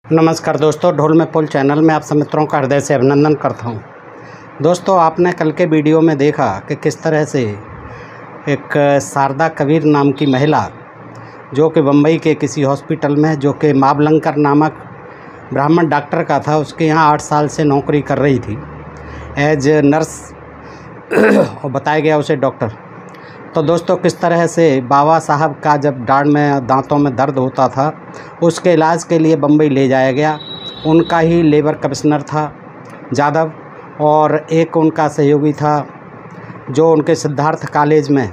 नमस्कार दोस्तों, ढोल में पुल चैनल में आप सब मित्रों का हृदय से अभिनंदन करता हूं। दोस्तों, आपने कल के वीडियो में देखा कि किस तरह से एक शारदा कबीर नाम की महिला जो कि बम्बई के किसी हॉस्पिटल में जो कि मावलंकर नामक ब्राह्मण डॉक्टर का था, उसके यहाँ 8 साल से नौकरी कर रही थी एज नर्स और बताया गया उसे डॉक्टर। तो दोस्तों, किस तरह से बाबा साहब का जब दाढ़ में दांतों में दर्द होता था, उसके इलाज के लिए बम्बई ले जाया गया। उनका ही लेबर कमिश्नर था यादव, और एक उनका सहयोगी था जो उनके सिद्धार्थ कॉलेज में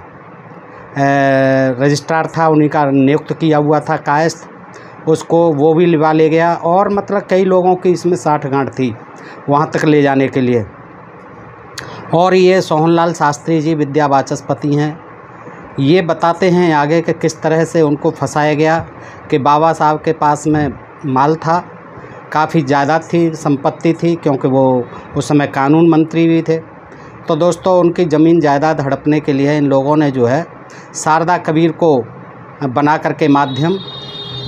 रजिस्ट्रार था, उन्हीं का नियुक्त किया हुआ था कायस्थ, उसको वो भी लिवा ले गया। और मतलब कई लोगों की इसमें साठगांठ थी वहाँ तक ले जाने के लिए। और ये सोहनलाल शास्त्री जी विद्या वाचस्पति हैं। ये बताते हैं आगे कि किस तरह से उनको फंसाया गया कि बाबा साहब के पास में माल था, काफ़ी ज़्यादा थी, संपत्ति थी, क्योंकि वो उस समय कानून मंत्री भी थे। तो दोस्तों, उनकी ज़मीन जायदाद हड़पने के लिए इन लोगों ने जो है शारदा कबीर को बना करके माध्यम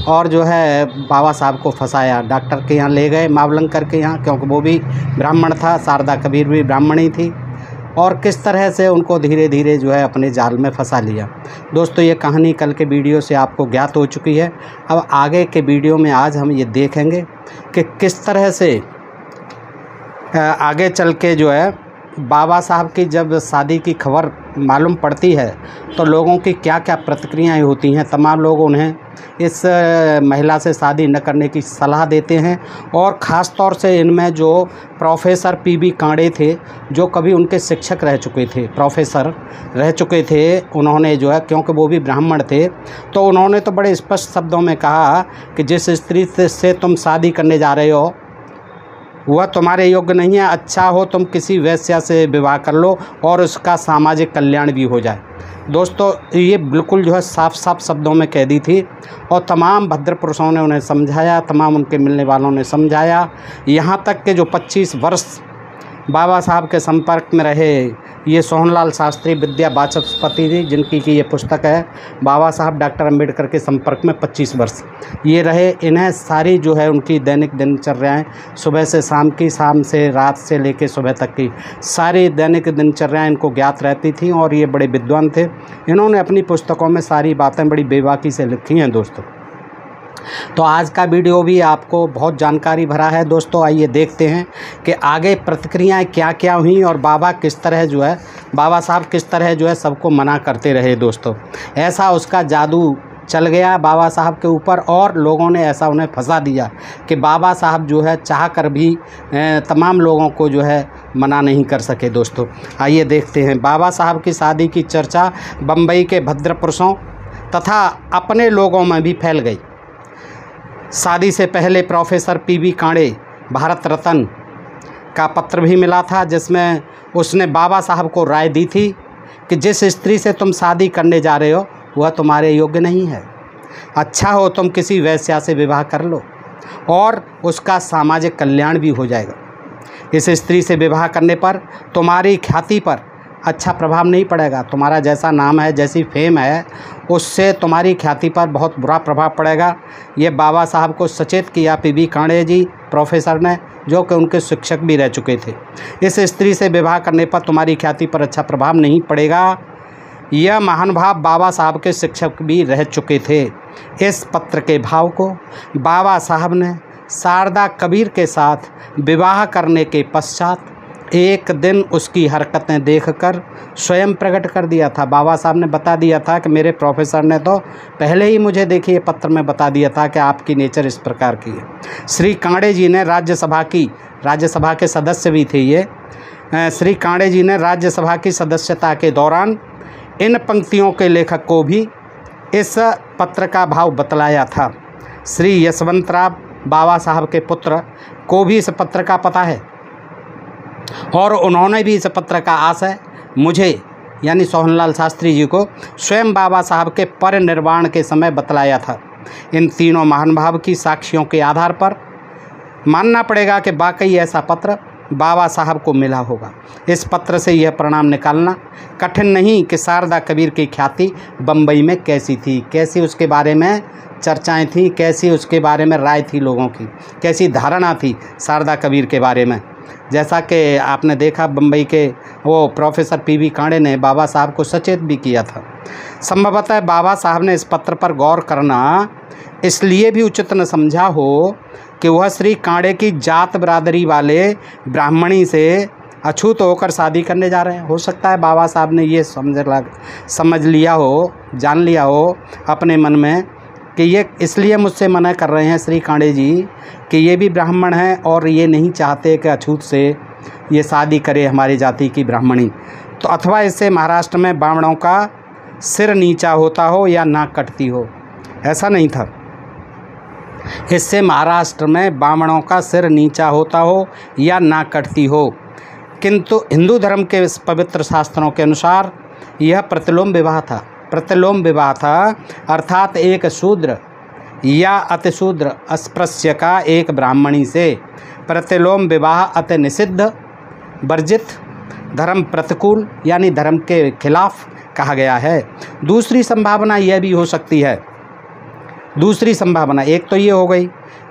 और जो है बाबा साहब को फंसाया। डॉक्टर के यहाँ ले गए, मावलंकर के यहाँ, क्योंकि वो भी ब्राह्मण था, शारदा कबीर भी ब्राह्मणी थी। और किस तरह से उनको धीरे धीरे जो है अपने जाल में फंसा लिया। दोस्तों, ये कहानी कल के वीडियो से आपको ज्ञात हो चुकी है। अब आगे के वीडियो में आज हम ये देखेंगे कि किस तरह से आगे चल के जो है बाबा साहब की जब शादी की खबर मालूम पड़ती है तो लोगों की क्या क्या प्रतिक्रियाएं होती हैं। तमाम लोग उन्हें इस महिला से शादी न करने की सलाह देते हैं। और ख़ास तौर से इनमें जो प्रोफेसर पीबी कांडे थे, जो कभी उनके शिक्षक रह चुके थे, प्रोफेसर रह चुके थे, उन्होंने जो है, क्योंकि वो भी ब्राह्मण थे, तो उन्होंने तो बड़े स्पष्ट शब्दों में कहा कि जिस स्त्री से तुम शादी करने जा रहे हो वह तुम्हारे योग्य नहीं है। अच्छा हो तुम किसी वैश्या से विवाह कर लो और उसका सामाजिक कल्याण भी हो जाए। दोस्तों, ये बिल्कुल जो है साफ साफ शब्दों में कह दी थी। और तमाम भद्र पुरुषों ने उन्हें समझाया, तमाम उनके मिलने वालों ने समझाया। यहाँ तक कि जो 25 वर्ष बाबा साहब के संपर्क में रहे ये सोहनलाल शास्त्री विद्या वाचस्पति जी, जिनकी की ये पुस्तक है बाबा साहब डॉक्टर अंबेडकर के संपर्क में 25 वर्ष ये रहे, इन्हें सारी जो है उनकी दैनिक दिनचर्याएं, सुबह से शाम की, शाम से रात से लेकर सुबह तक की सारी दैनिक दिनचर्याएं इनको ज्ञात रहती थी। और ये बड़े विद्वान थे। इन्होंने अपनी पुस्तकों में सारी बातें बड़ी बेबाकी से लिखी हैं। दोस्तों, तो आज का वीडियो भी आपको बहुत जानकारी भरा है। दोस्तों, आइए देखते हैं कि आगे प्रतिक्रियाएं क्या क्या हुई और बाबा साहब किस तरह जो है सबको मना करते रहे। दोस्तों, ऐसा उसका जादू चल गया बाबा साहब के ऊपर और लोगों ने ऐसा उन्हें फंसा दिया कि बाबा साहब जो है चाह कर भी तमाम लोगों को जो है मना नहीं कर सके। दोस्तों, आइए देखते हैं। बाबा साहब की शादी की चर्चा बम्बई के भद्र पुरुषों तथा अपने लोगों में भी फैल गई। शादी से पहले प्रोफेसर पीबी कांडे भारत रत्न का पत्र भी मिला था, जिसमें उसने बाबा साहब को राय दी थी कि जिस स्त्री से तुम शादी करने जा रहे हो वह तुम्हारे योग्य नहीं है। अच्छा हो तुम किसी वैश्या से विवाह कर लो और उसका सामाजिक कल्याण भी हो जाएगा। इस स्त्री से विवाह करने पर तुम्हारी ख्याति पर अच्छा प्रभाव नहीं पड़ेगा। तुम्हारा जैसा नाम है, जैसी फेम है, उससे तुम्हारी ख्याति पर बहुत बुरा प्रभाव पड़ेगा। ये बाबा साहब को सचेत किया पीबी कांडे जी प्रोफेसर ने, जो कि उनके शिक्षक भी रह चुके थे। इस स्त्री से विवाह करने पर तुम्हारी ख्याति पर अच्छा प्रभाव नहीं पड़ेगा। यह महानुभाव बाबा साहब के शिक्षक भी रह चुके थे। इस पत्र के भाव को बाबा साहब ने शारदा कबीर के साथ विवाह करने के पश्चात एक दिन उसकी हरकतें देखकर स्वयं प्रकट कर दिया था। बाबा साहब ने बता दिया था कि मेरे प्रोफेसर ने तो पहले ही मुझे देखिए पत्र में बता दिया था कि आपकी नेचर इस प्रकार की है। श्री कांडे जी ने राज्यसभा के सदस्य भी थे ये। श्री कांडे जी ने राज्यसभा की सदस्यता के दौरान इन पंक्तियों के लेखक को भी इस पत्र का भाव बतलाया था। श्री यशवंतराव बाबा साहब के पुत्र को भी इस पत्र का पता है और उन्होंने भी इस पत्र का आशय मुझे यानी सोहनलाल शास्त्री जी को स्वयं बाबा साहब के परिनिर्वाण के समय बतलाया था। इन तीनों महानुभाव की साक्ष्यों के आधार पर मानना पड़ेगा कि वाकई ऐसा पत्र बाबा साहब को मिला होगा। इस पत्र से यह परिणाम निकालना कठिन नहीं कि शारदा कबीर की ख्याति बम्बई में कैसी थी, कैसी उसके बारे में चर्चाएं थी, कैसी उसके बारे में राय थी लोगों की, कैसी धारणा थी शारदा कबीर के बारे में। जैसा कि आपने देखा बम्बई के वो प्रोफेसर पीवी कांडे ने बाबा साहब को सचेत भी किया था। संभवतः बाबा साहब ने इस पत्र पर गौर करना इसलिए भी उचित न समझा हो कि वह श्री कांडे की जात बरादरी वाले ब्राह्मणी से अछूत होकर शादी करने जा रहे हैं। हो सकता है बाबा साहब ने ये समझ लिया हो, जान लिया हो अपने मन में कि ये इसलिए मुझसे मना कर रहे हैं श्री कांडे जी कि ये भी ब्राह्मण हैं और ये नहीं चाहते कि अछूत से ये शादी करे हमारी जाति की ब्राह्मणी। तो अथवा इससे महाराष्ट्र में ब्राह्मणों का सिर नीचा होता हो या नाक कटती हो। ऐसा नहीं था, इससे महाराष्ट्र में ब्राह्मणों का सिर नीचा होता हो या नाक कटती हो। किंतु हिंदू धर्म के पवित्र शास्त्रों के अनुसार यह प्रतिलोम विवाह था। प्रतिलोम विवाह था अर्थात एक शूद्र या अतिशूद्र अस्पृश्य का एक ब्राह्मणी से। प्रतिलोम विवाह अति निषिद्ध, वर्जित, धर्म प्रतिकूल यानी धर्म के खिलाफ कहा गया है। दूसरी संभावना यह भी हो सकती है, दूसरी संभावना एक तो ये हो गई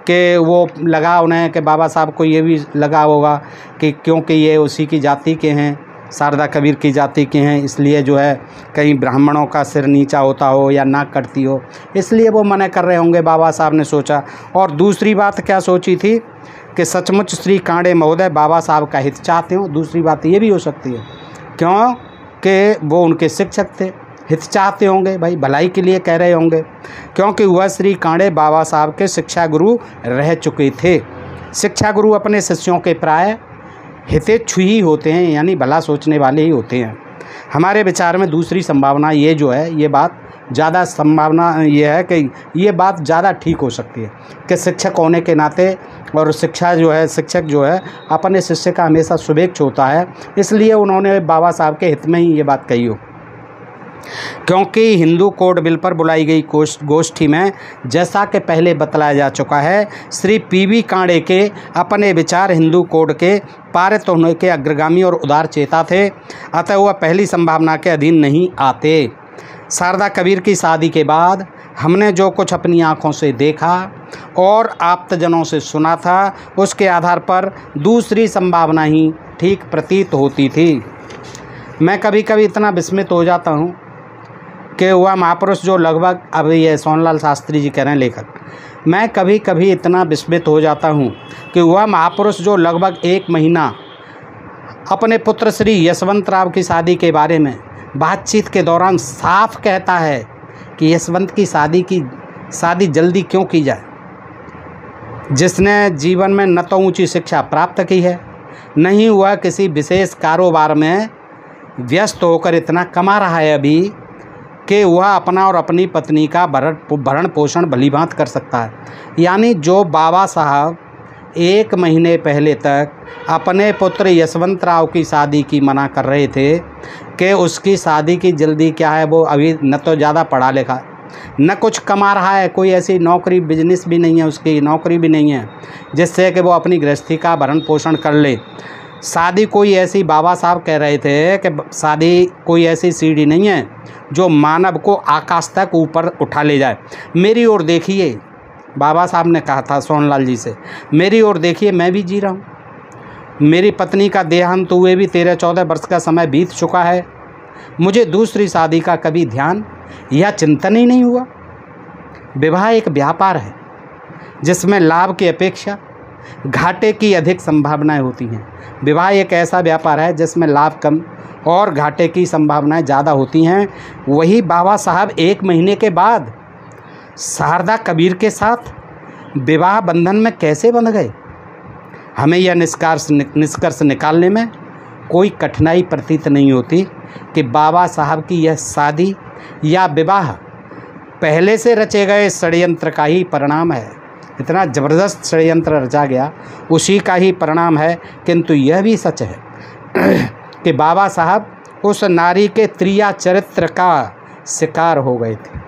कि वो लगा उन्हें कि बाबा साहब को ये भी लगा होगा कि क्योंकि ये उसी की जाति के हैं, शारदा कबीर की जाति के हैं, इसलिए जो है कहीं ब्राह्मणों का सिर नीचा होता हो या नाक कटती हो, इसलिए वो मना कर रहे होंगे, बाबा साहब ने सोचा। और दूसरी बात क्या सोची थी कि सचमुच श्री कांडे महोदय बाबा साहब का हित चाहते हो। दूसरी बात ये भी हो सकती है क्योंकि वो उनके शिक्षक थे, हित चाहते होंगे, भाई भलाई के लिए कह रहे होंगे, क्योंकि वह श्री कांडे बाबा साहब के शिक्षा गुरु रह चुके थे। शिक्षा गुरु अपने शिष्यों के प्राय हितेच्छु ही होते हैं, यानी भला सोचने वाले ही होते हैं। हमारे विचार में दूसरी संभावना ये जो है, ये बात ज़्यादा संभावना ये है कि ये बात ज़्यादा ठीक हो सकती है कि शिक्षक होने के नाते और शिक्षक जो है अपने शिष्य का हमेशा शुभेच्छु होता है, इसलिए उन्होंने बाबा साहब के हित में ही ये बात कही हो। क्योंकि हिंदू कोड बिल पर बुलाई गई गोष्ठी में जैसा कि पहले बतलाया जा चुका है, श्री पीवी कांडे के अपने विचार हिंदू कोड के पारित होने के अग्रगामी और उदार चेता थे, अतः वह पहली संभावना के अधीन नहीं आते। शारदा कबीर की शादी के बाद हमने जो कुछ अपनी आँखों से देखा और आप्तजनों से सुना था, उसके आधार पर दूसरी संभावना ही ठीक प्रतीत होती थी। मैं कभी कभी इतना विस्मित हो जाता हूँ कि वह महापुरुष जो लगभग, अब ये सोनलाल शास्त्री जी कह रहे हैं लेखक, मैं कभी कभी इतना विस्मित हो जाता हूँ कि वह महापुरुष जो लगभग 1 महीना अपने पुत्र श्री यशवंत राव की शादी के बारे में बातचीत के दौरान साफ कहता है कि यशवंत की शादी जल्दी क्यों की जाए, जिसने जीवन में न तो ऊंची शिक्षा प्राप्त की है, न ही वह किसी विशेष कारोबार में व्यस्त होकर इतना कमा रहा है अभी कि वह अपना और अपनी पत्नी का भरण पोषण भलीभांत कर सकता है। यानी जो बाबा साहब 1 महीने पहले तक अपने पुत्र यशवंत राव की शादी की मना कर रहे थे कि उसकी शादी की जल्दी क्या है, वो अभी न तो ज़्यादा पढ़ा लिखा, न कुछ कमा रहा है, कोई ऐसी नौकरी बिजनेस भी नहीं है, उसकी नौकरी भी नहीं है जिससे कि वो अपनी गृहस्थी का भरण पोषण कर ले। शादी कोई ऐसी, बाबा साहब कह रहे थे कि शादी कोई ऐसी सीढ़ी नहीं है जो मानव को आकाश तक ऊपर उठा ले जाए। मेरी ओर देखिए, बाबा साहब ने कहा था सोनलाल जी से, मेरी ओर देखिए, मैं भी जी रहा हूँ, मेरी पत्नी का देहांत हुए भी 13-14 वर्ष का समय बीत चुका है, मुझे दूसरी शादी का कभी ध्यान या चिंतन ही नहीं हुआ। विवाह एक व्यापार है जिसमें लाभ की अपेक्षा घाटे की अधिक संभावनाएं होती हैं। विवाह एक ऐसा व्यापार है जिसमें लाभ कम और घाटे की संभावनाएं ज़्यादा होती हैं। वही बाबा साहब 1 महीने के बाद शारदा कबीर के साथ विवाह बंधन में कैसे बंध गए, हमें यह निष्कर्ष निकालने में कोई कठिनाई प्रतीत नहीं होती कि बाबा साहब की यह शादी या विवाह पहले से रचे गए षड्यंत्र का ही परिणाम है। इतना ज़बरदस्त षड्यंत्र रचा गया, उसी का ही परिणाम है। किंतु यह भी सच है कि बाबा साहब उस नारी के त्रिया चरित्र का शिकार हो गए थे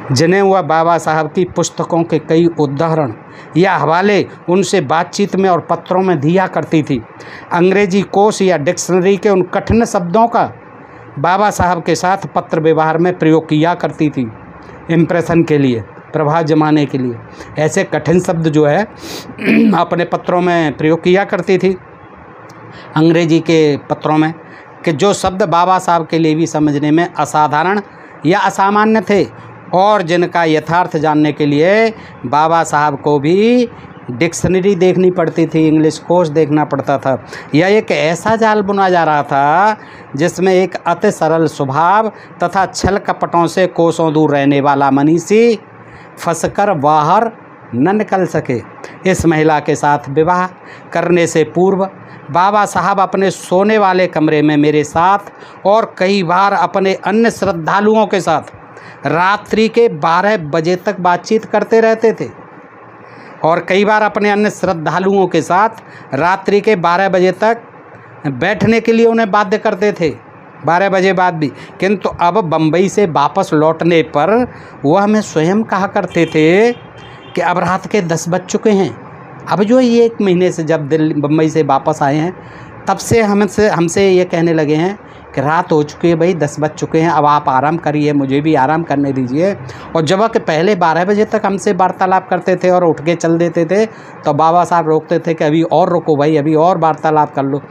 जिन्हें वह बाबा साहब की पुस्तकों के कई उदाहरण या हवाले उनसे बातचीत में और पत्रों में दिया करती थी। अंग्रेजी कोश या डिक्शनरी के उन कठिन शब्दों का बाबा साहब के साथ पत्र व्यवहार में प्रयोग किया करती थी, इम्प्रेशन के लिए, प्रभाव जमाने के लिए। ऐसे कठिन शब्द जो है अपने पत्रों में प्रयोग किया करती थी, अंग्रेजी के पत्रों में, कि जो शब्द बाबा साहब के लिए भी समझने में असाधारण या असामान्य थे और जिनका यथार्थ जानने के लिए बाबा साहब को भी डिक्शनरी देखनी पड़ती थी, इंग्लिश कोश देखना पड़ता था। यह एक ऐसा जाल बुना जा रहा था जिसमें एक अति सरल स्वभाव तथा छल कपटों से कोसों दूर रहने वाला मनीषी फंसकर बाहर न निकल सके। इस महिला के साथ विवाह करने से पूर्व बाबा साहब अपने सोने वाले कमरे में मेरे साथ और कई बार अपने अन्य श्रद्धालुओं के साथ रात्रि के 12 बजे तक बातचीत करते रहते थे और कई बार अपने अन्य श्रद्धालुओं के साथ रात्रि के 12 बजे तक बैठने के लिए उन्हें बाध्य करते थे, 12 बजे बाद भी। किंतु अब बम्बई से वापस लौटने पर वह हमें स्वयं कहा करते थे कि अब रात के 10 बज चुके हैं। अब जो ये 1 महीने से जब बम्बई से वापस आए हैं तब से हमसे ये कहने लगे हैं कि रात हो चुकी है भाई, 10 बज चुके हैं, अब आप आराम करिए, मुझे भी आराम करने दीजिए। और जब कि पहले 12 बजे तक हमसे वार्तालाप करते थे और उठ के चल देते थे तो बाबा साहब रोकते थे कि अभी और रुको भाई, अभी और वार्तालाप कर लो।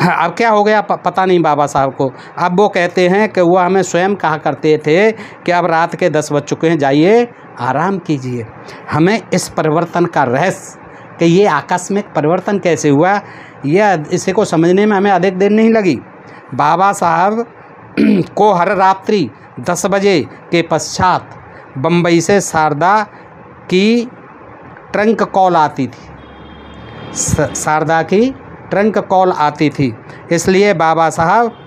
अब क्या हो गया पता नहीं बाबा साहब को। अब वो कहते हैं कि वो हमें स्वयं कहा करते थे कि अब रात के 10 बज चुके हैं, जाइए आराम कीजिए। हमें इस परिवर्तन का रहस्य कि ये आकस्मिक परिवर्तन कैसे हुआ, यह इसे को समझने में हमें अधिक देर नहीं लगी। बाबा साहब को हर रात्रि 10 बजे के पश्चात बम्बई से शारदा की ट्रंक कॉल आती थी, शारदा की ट्रंक कॉल आती थी। इसलिए बाबा साहब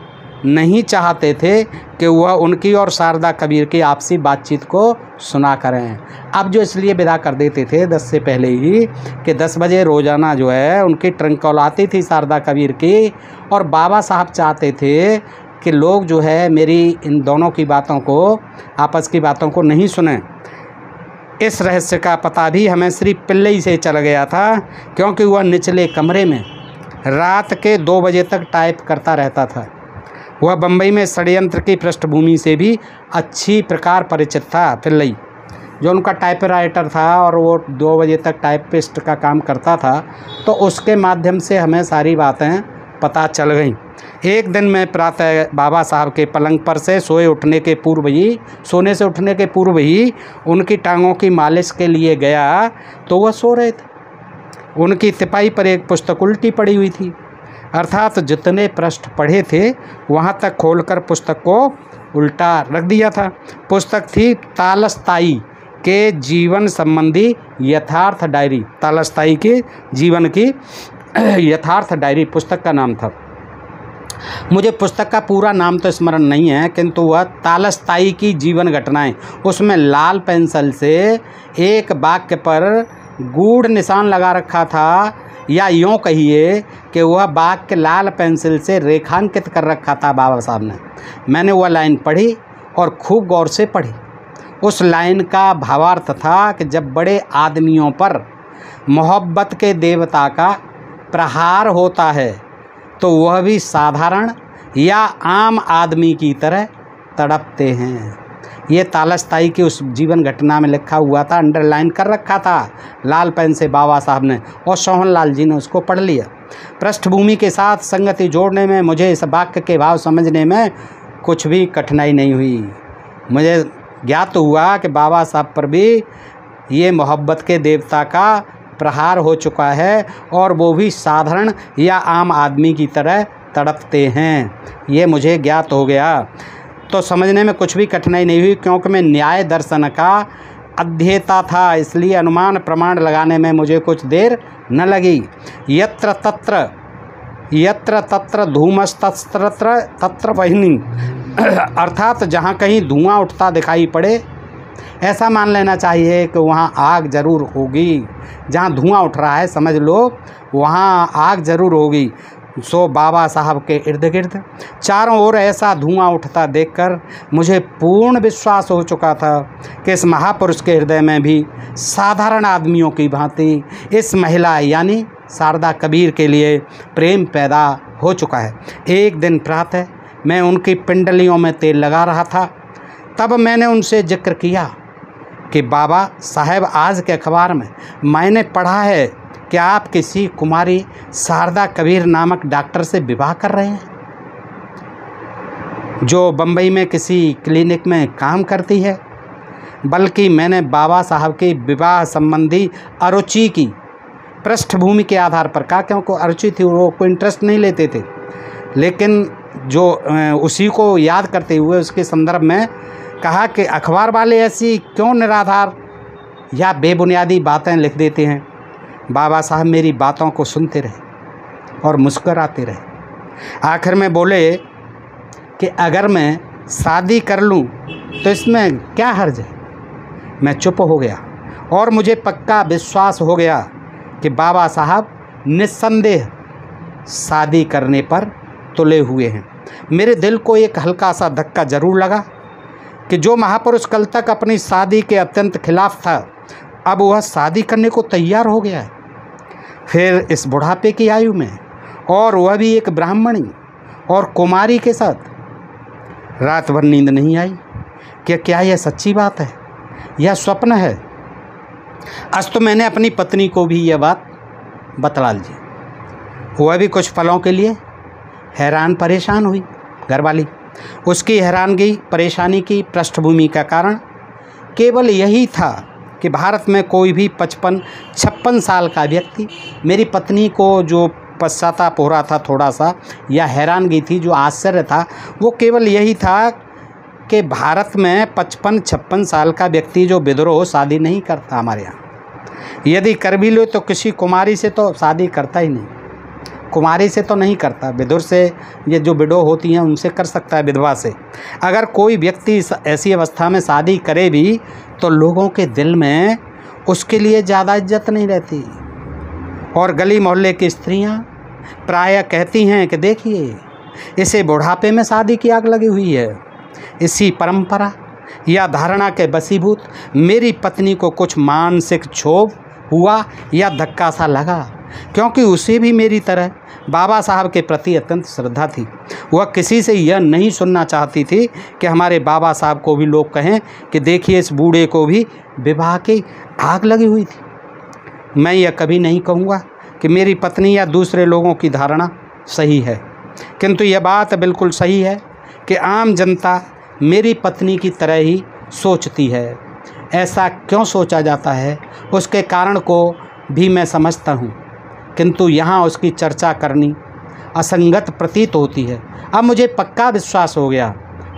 नहीं चाहते थे कि वह उनकी और शारदा कबीर की आपसी बातचीत को सुना करें। अब जो इसलिए विदा कर देते थे 10 से पहले ही कि 10 बजे रोज़ाना जो है उनकी ट्रंक कॉल आती थी शारदा कबीर की, और बाबा साहब चाहते थे कि लोग जो है मेरी इन दोनों की बातों को, आपस की बातों को नहीं सुनें। इस रहस्य का पता भी हमें श्री पिल्लई से चल गया था, क्योंकि वह निचले कमरे में रात के 2 बजे तक टाइप करता रहता था। वह बम्बई में षड्यंत्र की पृष्ठभूमि से भी अच्छी प्रकार परिचित था। पिल्लई जो उनका टाइपराइटर था और वो 2 बजे तक टाइपिस्ट का काम करता था, तो उसके माध्यम से हमें सारी बातें पता चल गईं। एक दिन मैं प्रातः बाबा साहब के पलंग पर से सोने से उठने के पूर्व ही उनकी टांगों की मालिश के लिए गया तो वह सो रहे थे। उनकी तिपाई पर एक पुस्तक उल्टी पड़ी हुई थी, अर्थात जितने पृष्ठ पढ़े थे वहाँ तक खोलकर पुस्तक को उल्टा रख दिया था। पुस्तक थी तालस्ताई के जीवन संबंधी यथार्थ डायरी, तालस्ताई के जीवन की यथार्थ डायरी पुस्तक का नाम था। मुझे पुस्तक का पूरा नाम तो स्मरण नहीं है, किंतु वह तालस्ताई की जीवन घटनाएं, उसमें लाल पेंसिल से एक वाक्य पर गूढ़ निशान लगा रखा था, या यूँ कहिए कि वह वाक्य लाल पेंसिल से रेखांकित कर रखा था बाबा साहब ने। मैंने वह लाइन पढ़ी और खूब गौर से पढ़ी। उस लाइन का भावार्थ था कि जब बड़े आदमियों पर मोहब्बत के देवता का प्रहार होता है तो वह भी साधारण या आम आदमी की तरह तड़पते हैं। ये तालस्ताई की उस जीवन घटना में लिखा हुआ था, अंडरलाइन कर रखा था लाल पेन से बाबा साहब ने, और सोहन लाल जी ने उसको पढ़ लिया। पृष्ठभूमि के साथ संगति जोड़ने में मुझे इस वाक्य के भाव समझने में कुछ भी कठिनाई नहीं हुई। मुझे ज्ञात हुआ कि बाबा साहब पर भी ये मोहब्बत के देवता का प्रहार हो चुका है और वो भी साधारण या आम आदमी की तरह तड़पते हैं, ये मुझे ज्ञात हो गया। तो समझने में कुछ भी कठिनाई नहीं हुई, क्योंकि मैं न्याय दर्शन का अध्येता था, इसलिए अनुमान प्रमाण लगाने में मुझे कुछ देर न लगी। यत्र तत्र धूमस्तत्र तत्र वह्नि, अर्थात जहाँ कहीं धुआं उठता दिखाई पड़े ऐसा मान लेना चाहिए कि वहाँ आग ज़रूर होगी। जहाँ धुआं उठ रहा है समझ लो वहाँ आग ज़रूर होगी। सो बाबा साहब के इर्द गिर्द चारों ओर ऐसा धुआं उठता देखकर मुझे पूर्ण विश्वास हो चुका था कि इस महापुरुष के हृदय में भी साधारण आदमियों की भांति इस महिला यानी शारदा कबीर के लिए प्रेम पैदा हो चुका है। एक दिन प्रातः मैं उनकी पिंडलियों में तेल लगा रहा था, तब मैंने उनसे जिक्र किया कि बाबा साहब, आज के अखबार में मैंने पढ़ा है कि आप किसी कुमारी शारदा कबीर नामक डॉक्टर से विवाह कर रहे हैं, जो बम्बई में किसी क्लिनिक में काम करती है। बल्कि मैंने बाबा साहब की विवाह संबंधी अरुचि की पृष्ठभूमि के आधार पर कहा, क्योंकि अरुचि थी, वो कोई इंटरेस्ट नहीं लेते थे, लेकिन जो उसी को याद करते हुए उसके संदर्भ में कहा कि अखबार वाले ऐसी क्यों निराधार या बेबुनियादी बातें लिख देते हैं। बाबा साहब मेरी बातों को सुनते रहे और मुस्कुराते रहे। आखिर में बोले कि अगर मैं शादी कर लूं तो इसमें क्या हर्ज है। मैं चुप हो गया और मुझे पक्का विश्वास हो गया कि बाबा साहब निस्संदेह शादी करने पर तुले हुए हैं। मेरे दिल को एक हल्का सा धक्का जरूर लगा कि जो महापुरुष कल तक अपनी शादी के अत्यंत खिलाफ था, अब वह शादी करने को तैयार हो गया है, फिर इस बुढ़ापे की आयु में, और वह भी एक ब्राह्मणी और कुमारी के साथ। रात भर नींद नहीं आई कि क्या यह सच्ची बात है या स्वप्न है। आज तो मैंने अपनी पत्नी को भी यह बात बतला दी। वह भी कुछ पलों के लिए हैरान परेशान हुई। घरवाली उसकी हैरानगी परेशानी की पृष्ठभूमि का कारण केवल यही था कि भारत में कोई भी 55-56 साल का व्यक्ति, मेरी पत्नी को जो पश्चाताप हो रहा था थोड़ा सा, या हैरानगी थी, जो आश्चर्य था, वो केवल यही था कि भारत में 55-56 साल का व्यक्ति जो विद्रोह शादी नहीं करता हमारे यहाँ। यदि कर भी लो तो किसी कुमारी से तो शादी करता ही नहीं, कुमारी से तो नहीं करता। विधुर से, ये जो विडो होती हैं उनसे कर सकता है, विधवा से। अगर कोई व्यक्ति ऐसी अवस्था में शादी करे भी तो लोगों के दिल में उसके लिए ज़्यादा इज्जत नहीं रहती। और गली मोहल्ले की स्त्रियां प्रायः कहती हैं कि देखिए, इसे बुढ़ापे में शादी की आग लगी हुई है। इसी परंपरा या धारणा के वशीभूत मेरी पत्नी को कुछ मानसिक क्षोभ हुआ या धक्का सा लगा, क्योंकि उसे भी मेरी तरह बाबा साहब के प्रति अत्यंत श्रद्धा थी। वह किसी से यह नहीं सुनना चाहती थी कि हमारे बाबा साहब को भी लोग कहें कि देखिए, इस बूढ़े को भी विवाह की आग लगी हुई थी। मैं यह कभी नहीं कहूँगा कि मेरी पत्नी या दूसरे लोगों की धारणा सही है, किंतु यह बात बिल्कुल सही है कि आम जनता मेरी पत्नी की तरह ही सोचती है। ऐसा क्यों सोचा जाता है, उसके कारण को भी मैं समझता हूँ, किंतु यहाँ उसकी चर्चा करनी असंगत प्रतीत होती है। अब मुझे पक्का विश्वास हो गया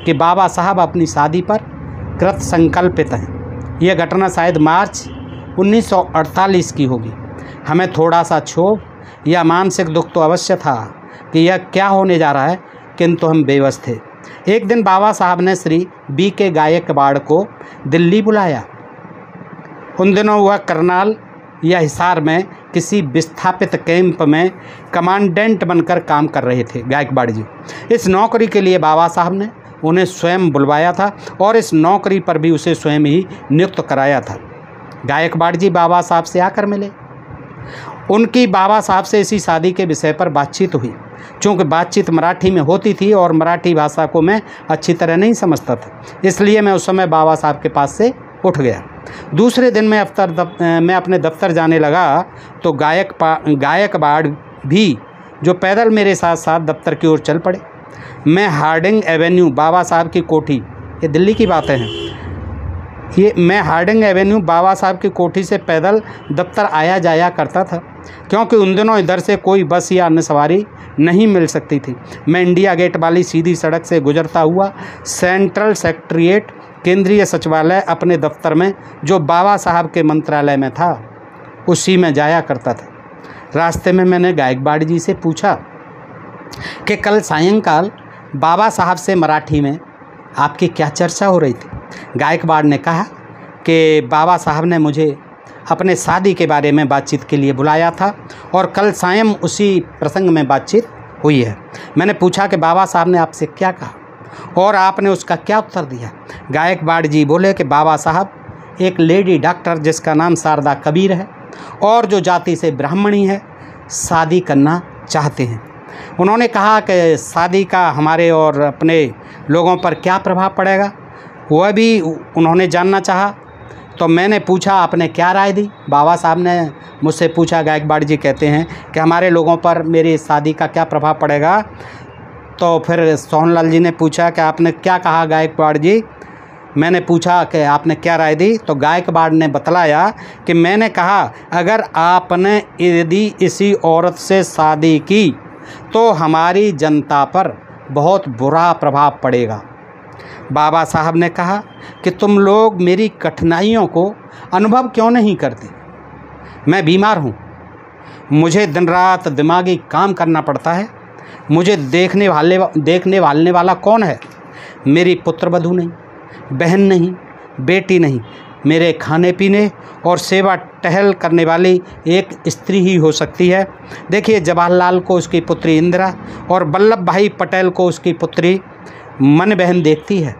कि बाबा साहब अपनी शादी पर कृत संकल्पित हैं। यह घटना शायद मार्च 1948 की होगी। हमें थोड़ा सा क्षोभ या मानसिक दुख तो अवश्य था कि यह क्या होने जा रहा है, किंतु हम बेबस थे। एक दिन बाबा साहब ने श्री बी के गायकवाड़ को दिल्ली बुलाया। उन दिनों वह करनाल या हिसार में किसी विस्थापित कैंप में कमांडेंट बनकर काम कर रहे थे गायकवाड़ जी। इस नौकरी के लिए बाबा साहब ने उन्हें स्वयं बुलवाया था और इस नौकरी पर भी उसे स्वयं ही नियुक्त कराया था। गायकवाड़ जी बाबा साहब से आकर मिले। उनकी बाबा साहब से इसी शादी के विषय पर बातचीत हुई। चूँकि बातचीत मराठी में होती थी और मराठी भाषा को मैं अच्छी तरह नहीं समझता था, इसलिए मैं उस समय बाबा साहब के पास से उठ गया। दूसरे दिन मैं अपने दफ्तर जाने लगा तो गायकवाड़ भी जो पैदल मेरे साथ साथ दफ्तर की ओर चल पड़े। मैं हार्डिंग एवेन्यू बाबा साहब की कोठी, ये दिल्ली की बातें हैं, मैं हार्डिंग एवेन्यू बाबा साहब की कोठी से पैदल दफ्तर आया जाया करता था, क्योंकि उन दिनों इधर से कोई बस या अन्य सवारी नहीं मिल सकती थी। मैं इंडिया गेट वाली सीधी सड़क से गुजरता हुआ सेंट्रल सेक्रेटेरिएट, केंद्रीय सचिवालय, अपने दफ्तर में जो बाबा साहब के मंत्रालय में था, उसी में जाया करता था। रास्ते में मैंने गायकवाड़ जी से पूछा कि कल सायंकाल बाबा साहब से मराठी में आपकी क्या चर्चा हो रही थी। गायकवाड़ ने कहा कि बाबा साहब ने मुझे अपने शादी के बारे में बातचीत के लिए बुलाया था और कल सायं उसी प्रसंग में बातचीत हुई है। मैंने पूछा कि बाबा साहब ने आपसे क्या कहा और आपने उसका क्या उत्तर दिया। गायकवाड़ जी बोले कि बाबा साहब एक लेडी डॉक्टर जिसका नाम शारदा कबीर है और जो जाति से ब्राह्मणी है शादी करना चाहते हैं। उन्होंने कहा कि शादी का हमारे और अपने लोगों पर क्या प्रभाव पड़ेगा वह भी उन्होंने जानना चाहा। तो मैंने पूछा आपने क्या राय दी। बाबा साहब ने मुझसे पूछा, गायकवाड़ जी कहते हैं कि हमारे लोगों पर मेरी शादी का क्या प्रभाव पड़ेगा। तो फिर सोहनलाल जी ने पूछा कि आपने क्या कहा गायकवाड़ जी। मैंने पूछा कि आपने क्या राय दी। तो गायकवाड़ ने बतलाया कि मैंने कहा अगर आपने यदि इसी औरत से शादी की तो हमारी जनता पर बहुत बुरा प्रभाव पड़ेगा। बाबा साहब ने कहा कि तुम लोग मेरी कठिनाइयों को अनुभव क्यों नहीं करते। मैं बीमार हूँ, मुझे दिन रात दिमागी काम करना पड़ता है। मुझे देखने वालने वाला कौन है। मेरी पुत्रवधू नहीं, बहन नहीं, बेटी नहीं। मेरे खाने पीने और सेवा टहल करने वाली एक स्त्री ही हो सकती है। देखिए जवाहरलाल को उसकी पुत्री इंदिरा और वल्लभ भाई पटेल को उसकी पुत्री मन बहन देखती है,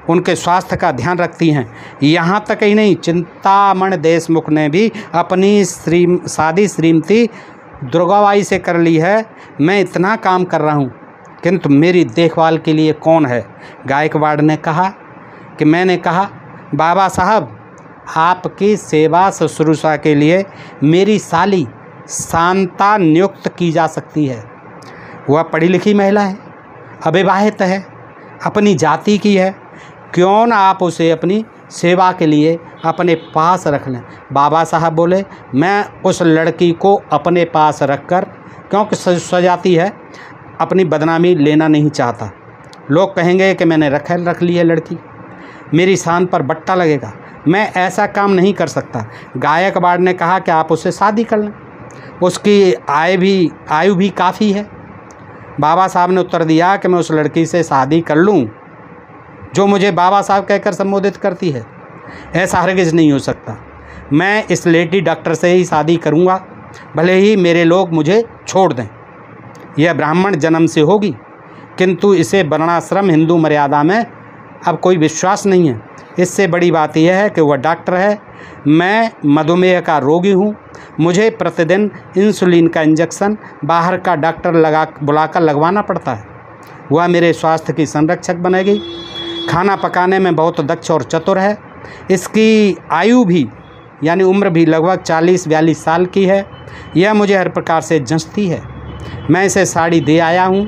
उनके स्वास्थ्य का ध्यान रखती हैं। यहाँ तक ही नहीं, चिंतामण देशमुख ने भी अपनी शादी श्रीमती दुर्गाबाई से कर ली है। मैं इतना काम कर रहा हूँ किंतु मेरी देखभाल के लिए कौन है। गायकवाड़ ने कहा कि मैंने कहा बाबा साहब आपकी सेवा शुश्रूषा के लिए मेरी साली शांता नियुक्त की जा सकती है। वह पढ़ी लिखी महिला है, अविवाहित है, अपनी जाति की है। क्यों ना आप उसे अपनी सेवा के लिए अपने पास रख लें। बाबा साहब बोले मैं उस लड़की को अपने पास रखकर, क्योंकि स्वजाति है, अपनी बदनामी लेना नहीं चाहता। लोग कहेंगे कि मैंने रख ली है लड़की, मेरी शान पर बट्टा लगेगा। मैं ऐसा काम नहीं कर सकता। गायकवाड़ ने कहा कि आप उससे शादी कर लें, उसकी आयु भी काफ़ी है। बाबा साहब ने उत्तर दिया कि मैं उस लड़की से शादी कर लूं जो मुझे बाबा साहब कहकर संबोधित करती है। ऐसा हरगिज़ नहीं हो सकता। मैं इस लेडी डॉक्टर से ही शादी करूंगा, भले ही मेरे लोग मुझे छोड़ दें। यह ब्राह्मण जन्म से होगी किंतु इसे वर्णाश्रम हिंदू मर्यादा में अब कोई विश्वास नहीं है। इससे बड़ी बात यह है कि वह डॉक्टर है। मैं मधुमेह का रोगी हूँ। मुझे प्रतिदिन इंसुलिन का इंजेक्शन बाहर का डॉक्टर बुलाकर लगवाना पड़ता है। वह मेरे स्वास्थ्य की संरक्षक बनेगी। खाना पकाने में बहुत दक्ष और चतुर है। इसकी आयु भी यानी उम्र भी लगभग 40-42 साल की है। यह मुझे हर प्रकार से जंचती है। मैं इसे साड़ी दे आया हूँ।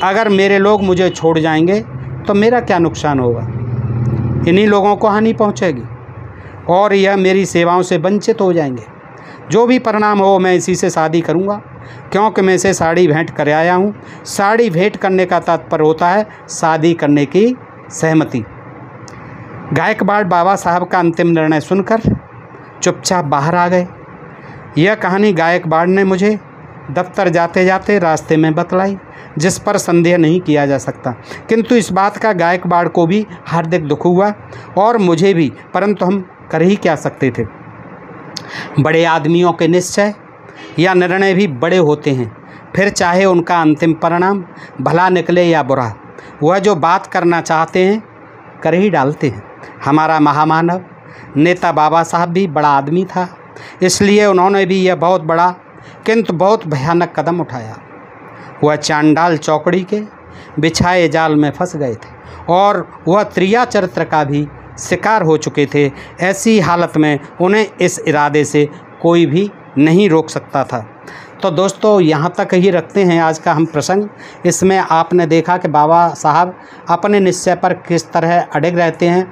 अगर मेरे लोग मुझे छोड़ जाएंगे तो मेरा क्या नुकसान होगा। इन्हीं लोगों को हानि पहुँचेगी और यह मेरी सेवाओं से वंचित हो जाएंगे। जो भी परिणाम हो मैं इसी से शादी करूँगा, क्योंकि मैं इसे साड़ी भेंट कर आया हूँ। साड़ी भेंट करने का तात्पर्य होता है शादी करने की सहमति। गायकवाड़ बाबा साहब का अंतिम निर्णय सुनकर चुपचाप बाहर आ गए। यह कहानी गायकवाड़ ने मुझे दफ्तर जाते जाते रास्ते में बतलाई, जिस पर संदेह नहीं किया जा सकता। किंतु इस बात का गायकवाड़ को भी हार्दिक दुख हुआ और मुझे भी, परंतु हम कर ही क्या सकते थे। बड़े आदमियों के निश्चय या निर्णय भी बड़े होते हैं, फिर चाहे उनका अंतिम परिणाम भला निकले या बुरा, वह जो बात करना चाहते हैं कर ही डालते हैं। हमारा महामानव नेता बाबा साहब भी बड़ा आदमी था, इसलिए उन्होंने भी यह बहुत बड़ा किंतु बहुत भयानक कदम उठाया। वह चांडाल चौकड़ी के बिछाए जाल में फंस गए थे और वह त्रिया चरित्र का भी शिकार हो चुके थे। ऐसी हालत में उन्हें इस इरादे से कोई भी नहीं रोक सकता था। तो दोस्तों यहाँ तक ही रखते हैं आज का हम प्रसंग। इसमें आपने देखा कि बाबा साहब अपने निश्चय पर किस तरह अड़िग रहते हैं।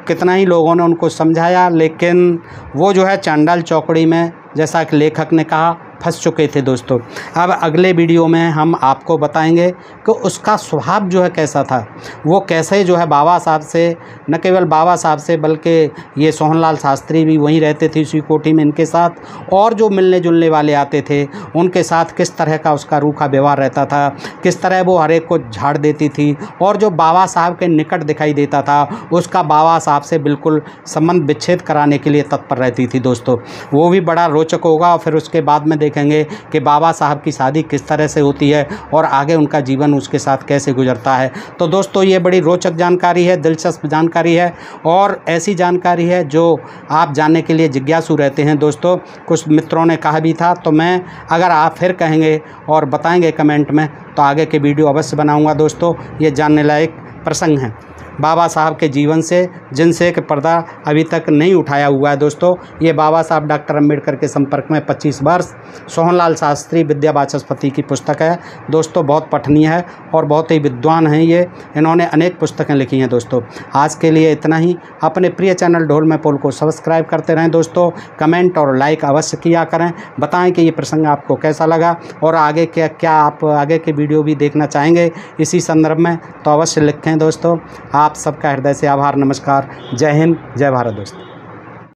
कितना ही लोगों ने उनको समझाया, लेकिन वो जो है चांडाल चौकड़ी में, जैसा कि लेखक ने कहा, फंस चुके थे। दोस्तों अब अगले वीडियो में हम आपको बताएंगे कि उसका स्वभाव जो है कैसा था, वो कैसे जो है बाबा साहब से, न केवल बाबा साहब से बल्कि ये सोहनलाल शास्त्री भी वहीं रहते थे उसी कोठी में इनके साथ, और जो मिलने जुलने वाले आते थे उनके साथ किस तरह का उसका रूखा व्यवहार रहता था, किस तरह वो हर एक को झाड़ देती थी, और जो बाबा साहब के निकट दिखाई देता था उसका बाबा साहब से बिल्कुल संबंध विच्छेद कराने के लिए तत्पर रहती थी। दोस्तों वो भी बड़ा रोचक होगा और फिर उसके बाद में देखेंगे कि बाबा साहब की शादी किस तरह से होती है और आगे उनका जीवन उसके साथ कैसे गुजरता है। तो दोस्तों ये बड़ी रोचक जानकारी है, दिलचस्प जानकारी है और ऐसी जानकारी है जो आप जानने के लिए जिज्ञासु रहते हैं। दोस्तों कुछ मित्रों ने कहा भी था, तो मैं अगर आप फिर कहेंगे और बताएंगे कमेंट में तो आगे के वीडियो अवश्य बनाऊंगा। दोस्तों ये जानने लायक प्रसंग हैं बाबा साहब के जीवन से, जिनसे कि पर्दा अभी तक नहीं उठाया हुआ है। दोस्तों ये बाबा साहब डॉक्टर अम्बेडकर के संपर्क में 25 वर्ष, सोहनलाल शास्त्री विद्या वाचस्पति की पुस्तक है। दोस्तों बहुत पठनीय है और बहुत ही विद्वान हैं ये, इन्होंने अनेक पुस्तकें लिखी हैं। दोस्तों आज के लिए इतना ही। अपने प्रिय चैनल ढोल में पोल को सब्सक्राइब करते रहें। दोस्तों कमेंट और लाइक अवश्य किया करें। बताएँ कि ये प्रसंग आपको कैसा लगा और आगे क्या आप आगे के वीडियो भी देखना चाहेंगे इसी संदर्भ में, तो अवश्य लिखें। दोस्तों आप सबका हृदय से आभार, नमस्कार, जय हिंद, जय भारत। दोस्तों।